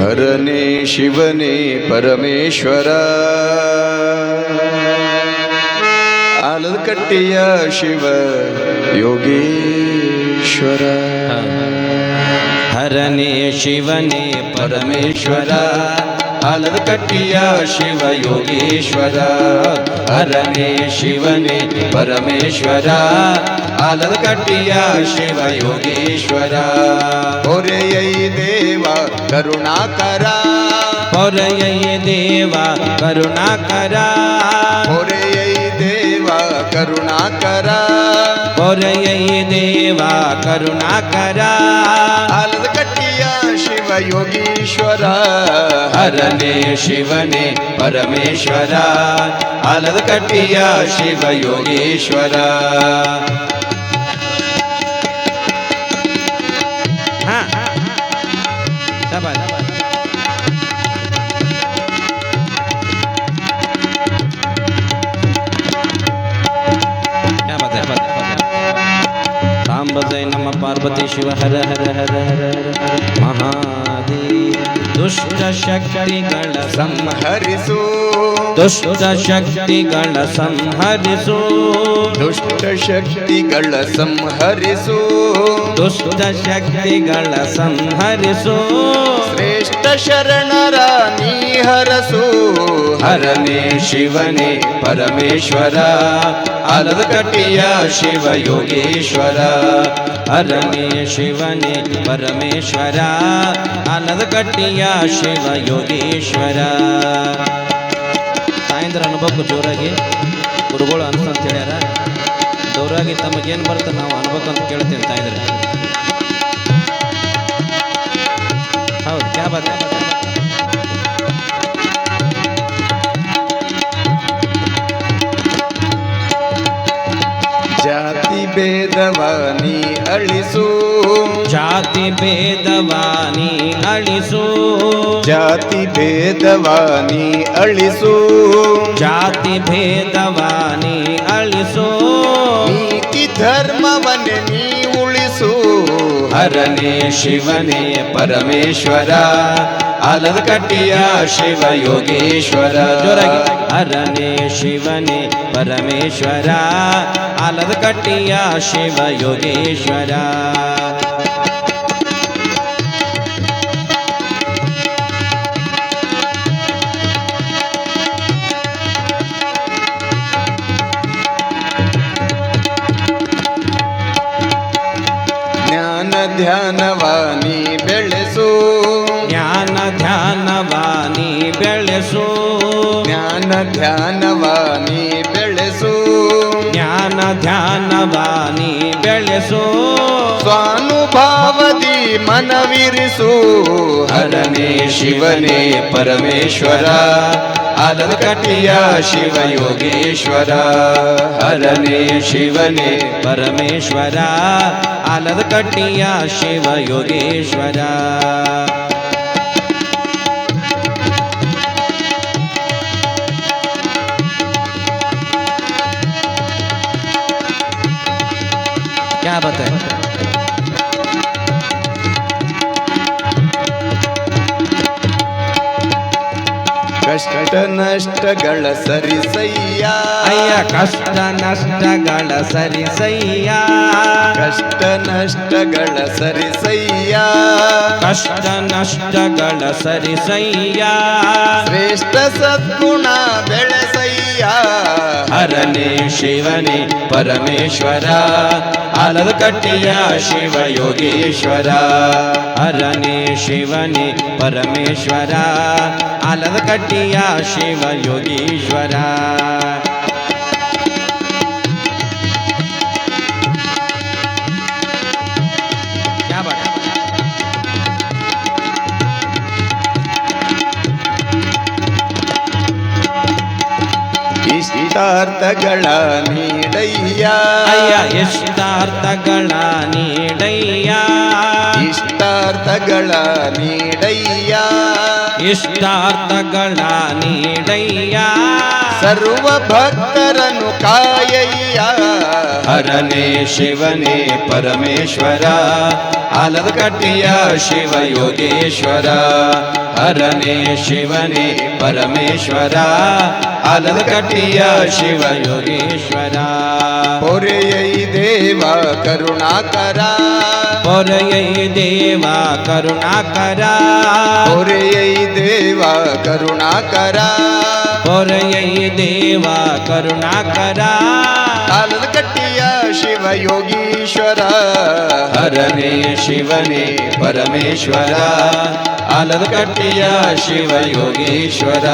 ಹರನೇ ಶಿವನೇ ಪರಮೇಶ್ವರ ಆಲದಕಟ್ಟಿಯ ಶಿವ ಯೋಗೇಶ್ವರ ಹರನೇ ಶಿವನೇ ಪರಮೇಶ್ವರ ಆಲದಕಟ್ಟಿಯ ಶಿವ ಯೋಗೇಶ್ವರ ಹರನೇ ಶಿವನೇ ಪರಮೇಶ್ವರ ಆಲದಕಟ್ಟಿಯ ಶಿವ ಯೋಗೇಶ್ವರ ಹೊರೆಯೈ ದೇವ ಕರುಣಾಕರ ಹೊರೆಯೈ ದೇವ ಕರುಣಾಕರ ಹೊರೆಯೈ ದೇವ ಕರುಣಾಕರ ಹೊರೆಯೈ ದೇವ ಕರುಣಾಕರ ಆಲದಕಟ್ಟಿಯ ಶಿವ ಯೋಗೀಶ್ವರ ಹರನೇ ಶಿವನೇ ಪರಮೇಶ್ವರ ಆಲದಕಟ್ಟಿಯ ಶಿವ ಯೋಗೇಶ್ವರ सांबजय नम पार्वती शिव हर हर हर हर हर महादेव दुष्ट शक्तिಗಳ ಸಂಹರಿಸು ದುಷ್ಟ ಶಕ್ತಿಗಳ ಸಂಹರಿಸು ದುಷ್ಟ ಶಕ್ತಿಗಳ ಸಂಹರಿಸು ದುಷ್ಟ ಶಕ್ತಿಗಳ ಸಂಹರಿಸು ಶ್ರೇಷ್ಠ ಶರಣರ ನೀ ಹರಸು ಹರನೇ ಶಿವನೇ ಪರಮೇಶ್ವರ ಆಲದಕಟ್ಟಿಯ ಶಿವ ಯೋಗೇಶ್ವರ ಹರನೇ ಶಿವನೇ ಪರಮೇಶ್ವರ ಆಲದಕಟ್ಟಿಯ ಶಿವ ಯೋಗೇಶ್ವರ ತಾಯಂದ್ರ ಅನುಭವಕ್ಕೂ ಜೋರಾಗಿ ಗುರುಗಳು ಅನ್ಸಂತ ಹೇಳ್ಯಾರ ಜೋರಾಗಿ ತಮಗೇನು ಬರುತ್ತೆ ನಾವು ಅನುಭವಕ್ಕಂತ ಕೇಳ್ತೇವೆ ತಾಯಂದ್ರೆ ಹೌದು ಕ್ಯಾ ಬಾತ್ ಜಾತಿ ಭೇದವಾನಿ ಅಳಿಸು ಜಾತಿ ಭೇದವಾನಿ ಅಳಿಸು ಜಾತಿ ಭೇದವಾನಿ ಅಳಿಸು ಜಾತಿ ಭೇದವಾನಿ ಅಳಿಸು ನೀತಿ ಧರ್ಮವನ್ನೇ ನೀ ಉಳಿಸು ಹರನೇ ಶಿವನೇ ಪರಮೇಶ್ವರ ಆಲದಕಟ್ಟಿಯ ಶಿವ ಯೋಗೇಶ್ವರ ಜೋರಾಗಿ ಹರನೇ ಶಿವನೇ ಪರಮೇಶ್ವರ ಆಲದಕಟ್ಟಿಯ ಶಿವ ಯೋಗೇಶ್ವರ ಜ್ಞಾನ ಧ್ಯಾನವಾನಿ ಬೆಳೆಸು ಜ್ಞಾನ ಧ್ಯಾನವಾನಿ ಬೆಳೆಸು ಜ್ಞಾನ ಧ್ಯಾನವಾನಿ ಬೆಳೆಸು ಜ್ಞಾನ ಧ್ಯಾನವಾನಿ ಬೆಳೆಸು ಸ್ವಾನುಭಾವದಿ ಮನವಿರಿಸು ಹರನೇ ಶಿವನೇ ಪರಮೇಶ್ವರ ಆಲದಕಟ್ಟಿಯ ಶಿವ ಯೋಗೇಶ್ವರ ಹರನೇ ಶಿವನೇ ಪರಮೇಶ್ವರ ಆಲದಕಟ್ಟಿಯ ಶಿವ ಯೋಗೇಶ್ವರ क्या बात है ಕಷ್ಟ ನಷ್ಟಗಳ ಸರಿಸಯ್ಯ ಅಯ್ಯ ಕಷ್ಟ ನಷ್ಟಗಳ ಸರಿಸಯ್ಯ ಕಷ್ಟ ನಷ್ಟಗಳ ಸರಿಸಯ್ಯ ಕಷ್ಟ ನಷ್ಟಗಳ ಸರಿಸಯ್ಯ ಶ್ರೇಷ್ಠ ಸದ್ಗುಣ ಬೆಳೆಸಯ್ಯ ಹರನೇ ಶಿವನೇ ಪರಮೇಶ್ವರ ಆಲದಕಟ್ಟಿಯ ಶಿವ ಯೋಗೇಶ್ವರ ಹರನೇ ಶಿವನೇ ಪರಮೇಶ್ವರ ಆಲದಕಟ್ಟಿಯ ಶಿವ ಯೋಗೀಶ್ವರ क्या बात है ಇಷ್ಟಾರ್ಥಗಳ ನೀಡಯ್ಯ ಅಯ್ಯ ಇಷ್ಟಾರ್ಥಗಳ ನೀಡಯ್ಯ ಇಷ್ಟಾರ್ಥಗಳ ನೀಡಯ್ಯ ಇಷ್ಟಾರ್ಥಗಳ ನೀಡಯ್ಯ ಸರ್ವ ಭಕ್ತರನ್ನು ಕಾಯಯ್ಯ ಹರನೇ ಶಿವನೇ ಪರಮೇಶ್ವರ ಆಲದ ಕಟ್ಟಿಯ ಶಿವ ಯೋಗೇಶ್ವರ ಹರನೇ ಶಿವನೇ ಪರಮೇಶ್ವರ ಆಲದ ಕಟ್ಟಿಯ ಶಿವ ಯೋಗೇಶ್ವರ ಪೊರೆಯೈ ದೇವ ಕರುಣಾಕರ ಪೊರೆಯೈ ದೇವ ಕರುಣಾಕರ ಪೊರೆಯೈ ದೇವ ಕರುಣಾಕರ ಪೊರೆಯೈ ದೇವ ಕರುಣಾಕರ ಆಲದ ಕಟ್ಟಿಯ ಶಿವ ಯೋಗೀಶ್ವರ ಹರನೇ ಶಿವನೇ ಪರಮೇಶ್ವರ ಆಲದ ಕಟ್ಟಿಯ ಶಿವ ಯೋಗೇಶ್ವರ